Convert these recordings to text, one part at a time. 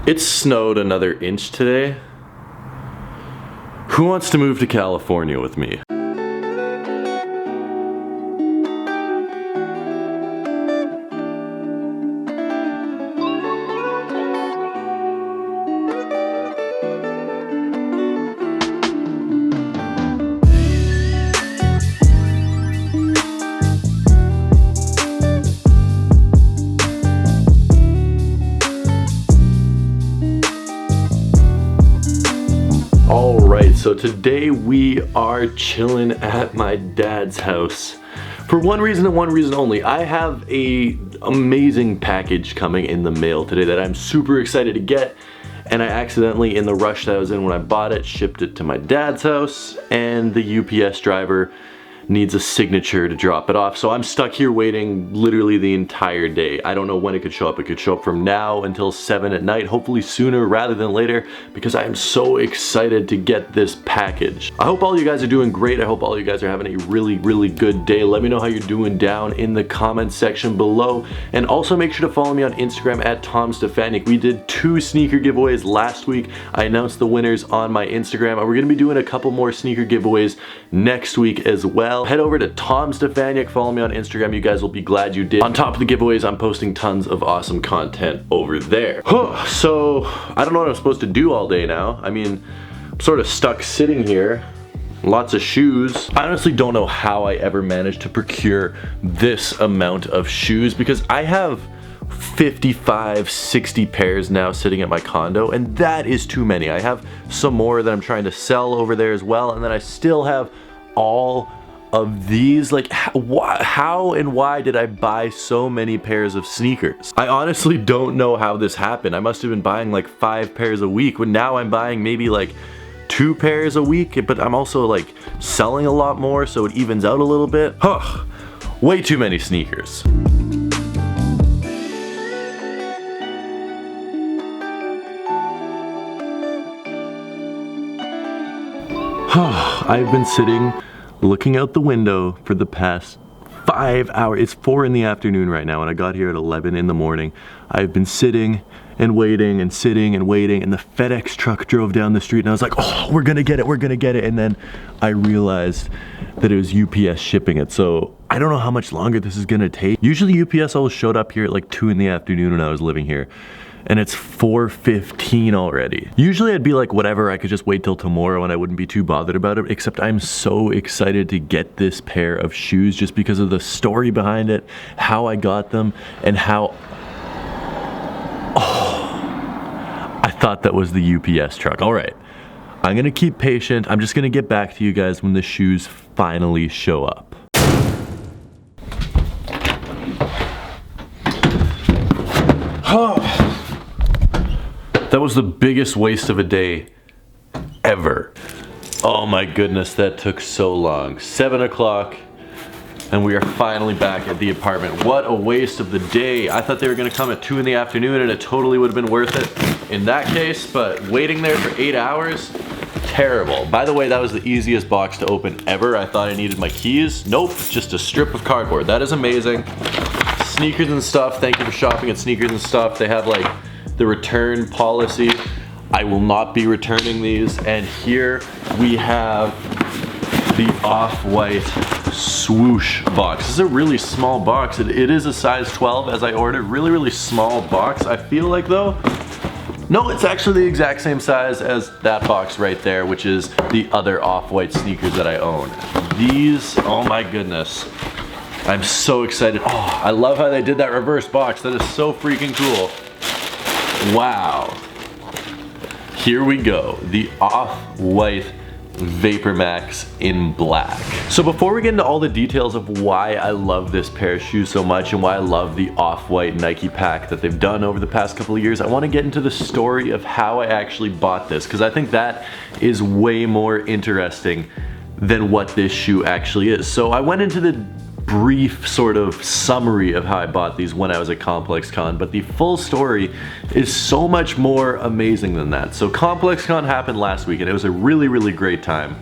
It snowed another inch today. Who wants to move to California with me? Alright, so today we are chilling at my dad's house for one reason and one reason only. I have a amazing package coming in the mail today that I'm super excited to get, and I accidentally, in the rush that I was in when I bought it, shipped it to my dad's house, and the UPS driver needs a signature to drop it off. So I'm stuck here waiting literally the entire day. I don't know when it could show up. It could show up from now until 7 at night, hopefully sooner rather than later, because I am so excited to get this package. I hope all you guys are doing great. I hope all you guys are having a really good day. Let me know how you're doing down in the comments section below, and also make sure to follow me on Instagram at Tom Stefanic. We did 2 sneaker giveaways last week. I announced the winners on my Instagram, and we're gonna be doing a couple more sneaker giveaways next week as well. Head over to Tom Stefanic, follow me on Instagram. You guys will be glad you did. On top of the giveaways, I'm posting tons of awesome content over there. So I don't know what I'm supposed to do all day now. I mean, I'm sort of stuck sitting here. Lots of shoes. I honestly don't know how I ever managed to procure this amount of shoes, because I have 55, 60 pairs now sitting at my condo, and that is too many. I have some more that I'm trying to sell over there as well, and then I still have all of these. Like, how and why did I buy so many pairs of sneakers? I honestly don't know how this happened. I must have been buying like 5 pairs a week, when now I'm buying maybe like 2 pairs a week, but I'm also like selling a lot more, so it evens out a little bit. Way too many sneakers. I've been sitting looking out the window for the past 5 hours. It's 4 in the afternoon right now, and I got here at 11 in the morning. I've been sitting and waiting and sitting and waiting, and the FedEx truck drove down the street, and I was like, oh, we're gonna get it, we're gonna get it. And then I realized that it was UPS shipping it. So I don't know how much longer this is gonna take. Usually UPS always showed up here at like 2 in the afternoon when I was living here, and it's 4:15 already. Usually I'd be like, whatever, I could just wait till tomorrow and I wouldn't be too bothered about it, except I'm so excited to get this pair of shoes just because of the story behind it, how I got them, and how, I thought that was the UPS truck. All right, I'm gonna keep patient. I'm just gonna get back to you guys when the shoes finally show up. That was the biggest waste of a day ever. Oh my goodness, that took so long. 7 o'clock, and we are finally back at the apartment. What a waste of the day. I thought they were gonna come at 2 in the afternoon, and it totally would have been worth it in that case, but waiting there for 8 hours, terrible. By the way, that was the easiest box to open ever. I thought I needed my keys. Nope, just a strip of cardboard. That is amazing. Sneakers and stuff. Thank you for shopping at Sneakers and Stuff. They have like the return policy. I will not be returning these. And here we have the Off-White swoosh box. This is a really small box. It is a size 12 as I ordered. Really small box. I feel like though, no, it's actually the exact same size as that box right there, which is the other Off-White sneakers that I own. These, oh my goodness. I'm so excited. Oh, I love how they did that reverse box. That is so freaking cool. Wow. Here we go. The Off-White Vapor Max in black. So before we get into all the details of why I love this pair of shoes so much and why I love the Off-White Nike pack that they've done over the past couple of years, I want to get into the story of how I actually bought this, because I think that is way more interesting than what this shoe actually is. So I went into the brief sort of summary of how I bought these when I was at ComplexCon, but the full story is so much more amazing than that. So ComplexCon happened last week, and it was a really great time.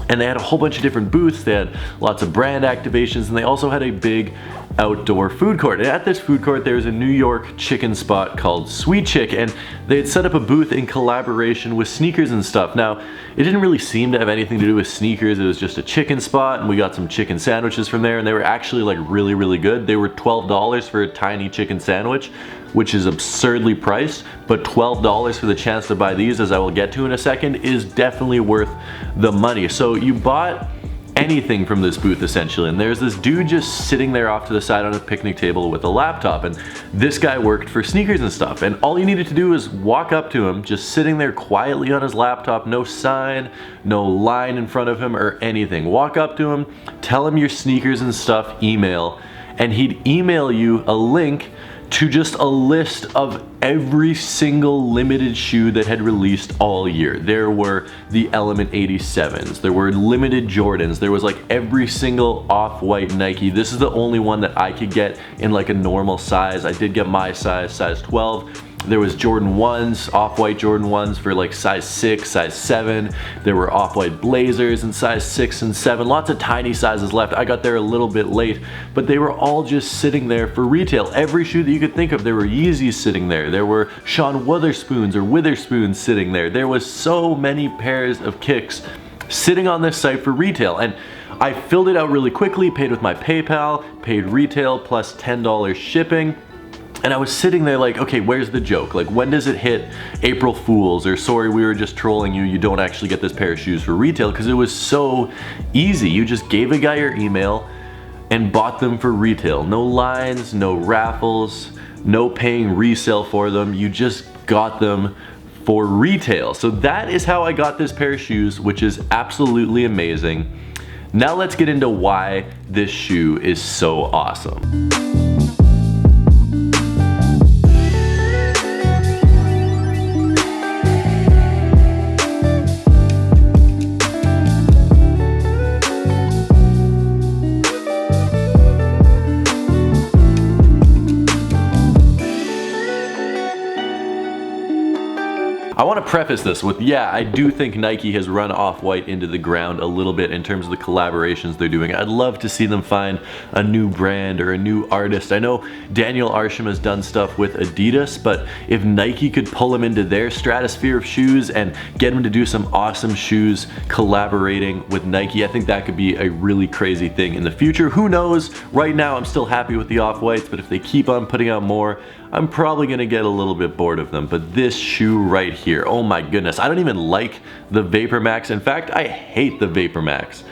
And they had a whole bunch of different booths. They had lots of brand activations, and they also had a big outdoor food court. And at this food court, there was a New York chicken spot called Sweet Chick, and they had set up a booth in collaboration with sneakers and stuff. Now, it didn't really seem to have anything to do with sneakers. It was just a chicken spot, and we got some chicken sandwiches from there, and they were actually like really, really good. They were $12 for a tiny chicken sandwich, which is absurdly priced, but $12 for the chance to buy these, as I will get to in a second, is definitely worth the money. So you bought anything from this booth essentially, and there's this dude just sitting there off to the side on a picnic table with a laptop, and this guy worked for sneakers and stuff, and all you needed to do is walk up to him, just sitting there quietly on his laptop, no sign, no line in front of him or anything. Walk up to him, tell him your sneakers and stuff email, and he'd email you a link to just a list of every single limited shoe that had released all year. There were the Element 87s, there were limited Jordans, there was like every single off-white Nike. This is the only one that I could get in like a normal size. I did get my size 12. There was Jordan 1s, off-white Jordan 1s for like size 6, size 7. There were off-white Blazers in size 6 and 7. Lots of tiny sizes left. I got there a little bit late, but they were all just sitting there for retail. Every shoe that you could think of. There were Yeezys sitting there. There were Sean Witherspoons sitting there. There was so many pairs of kicks sitting on this site for retail, and I filled it out really quickly, paid with my PayPal, paid retail plus $10 shipping. And I was sitting there like, okay, where's the joke? Like, when does it hit April Fools, or sorry, we were just trolling you, you don't actually get this pair of shoes for retail? Because it was so easy. You just gave a guy your email and bought them for retail. No lines, no raffles, no paying resale for them. You just got them for retail. So that is how I got this pair of shoes, which is absolutely amazing. Now let's get into why this shoe is so awesome. I want to preface this with, yeah, I do think Nike has run Off-White into the ground a little bit in terms of the collaborations they're doing. I'd love to see them find a new brand or a new artist. I know Daniel Arsham has done stuff with Adidas, but if Nike could pull him into their stratosphere of shoes and get him to do some awesome shoes collaborating with Nike, I think that could be a really crazy thing in the future. Who knows? Right now I'm still happy with the Off-Whites, but if they keep on putting out more, I'm probably gonna get a little bit bored of them. But this shoe right here, oh my goodness, I don't even like the Vapor Max. In fact, I hate the Vapor Max.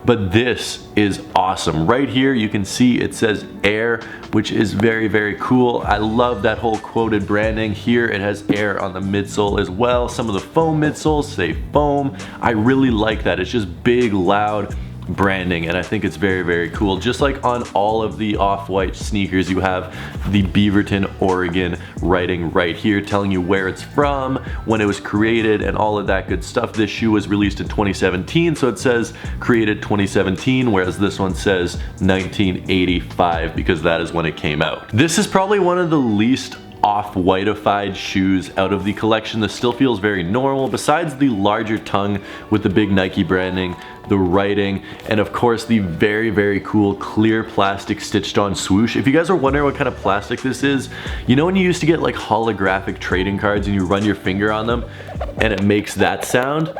But this is awesome. Right here you can see it says Air, which is very, very cool. I love that whole quoted branding. Here it has Air on the midsole as well. Some of the foam midsoles say foam. I really like that. It's just big, loud branding, and I think it's very, very cool. Just like on all of the Off-White sneakers, you have the Beaverton, Oregon writing right here telling you where it's from, when it was created, and all of that good stuff. This shoe was released in 2017, so it says created 2017, whereas this one says 1985 because that is when it came out. This is probably one of the least off-whiteified shoes out of the collection. This still feels very normal, besides the larger tongue with the big Nike branding, the writing, and of course the very, very cool clear plastic stitched on swoosh. If you guys are wondering what kind of plastic this is, you know when you used to get like holographic trading cards and you run your finger on them and it makes that sound?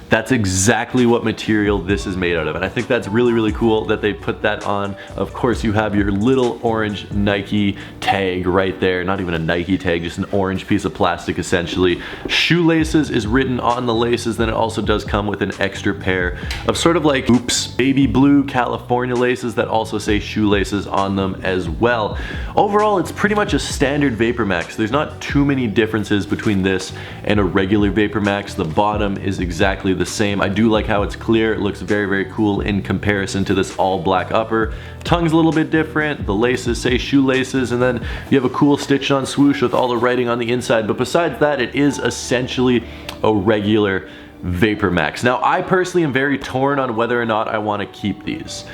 That's exactly what material this is made out of, and I think that's really, really cool that they put that on. Of course, you have your little orange Nike tag right there. Not even a Nike tag, just an orange piece of plastic essentially. Shoelaces is written on the laces. Then it also does come with an extra pair of sort of like, oops, baby blue California laces that also say shoelaces on them as well. Overall, it's pretty much a standard Vapor Max. There's not too many differences between this and a regular Vapor Max. The bottom is exactly the same. I do like how it's clear. It looks very, very cool in comparison to this all black upper. Tongue's a little bit different. The laces say shoelaces, and then you have a cool stitched on swoosh with all the writing on the inside. But besides that, it is essentially a regular Vapor Max. Now, I personally am very torn on whether or not I want to keep these.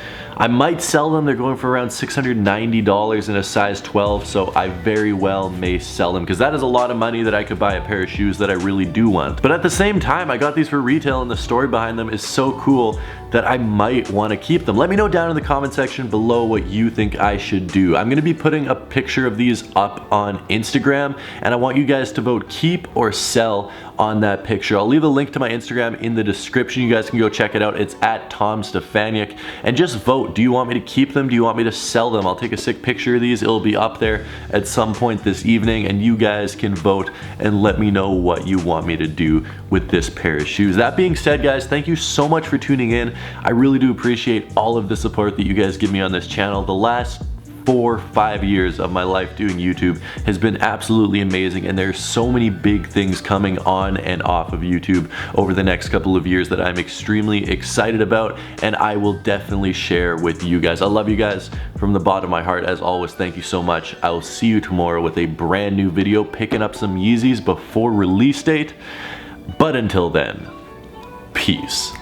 I might sell them. They're going for around $690 in a size 12, so I very well may sell them because that is a lot of money that I could buy a pair of shoes that I really do want. But at the same time, I got these for retail and the story behind them is so cool that I might want to keep them. Let me know down in the comment section below what you think I should do. I'm gonna be putting a picture of these up on Instagram, and I want you guys to vote keep or sell on that picture. I'll leave a link to my Instagram in the description. You guys can go check it out. It's at Tom Stefaniak, and just vote. Do you want me to keep them? Do you want me to sell them? I'll take a sick picture of these. It'll be up there at some point this evening, and you guys can vote and let me know what you want me to do with this pair of shoes. That being said, guys, thank you so much for tuning in. I really do appreciate all of the support that you guys give me on this channel. The last 4-5 years of my life doing YouTube has been absolutely amazing, and there's so many big things coming on and off of YouTube over the next couple of years that I'm extremely excited about, and I will definitely share with you guys. I love you guys from the bottom of my heart. As always, thank you so much. I will see you tomorrow with a brand new video, picking up some Yeezys before release date. But until then, peace.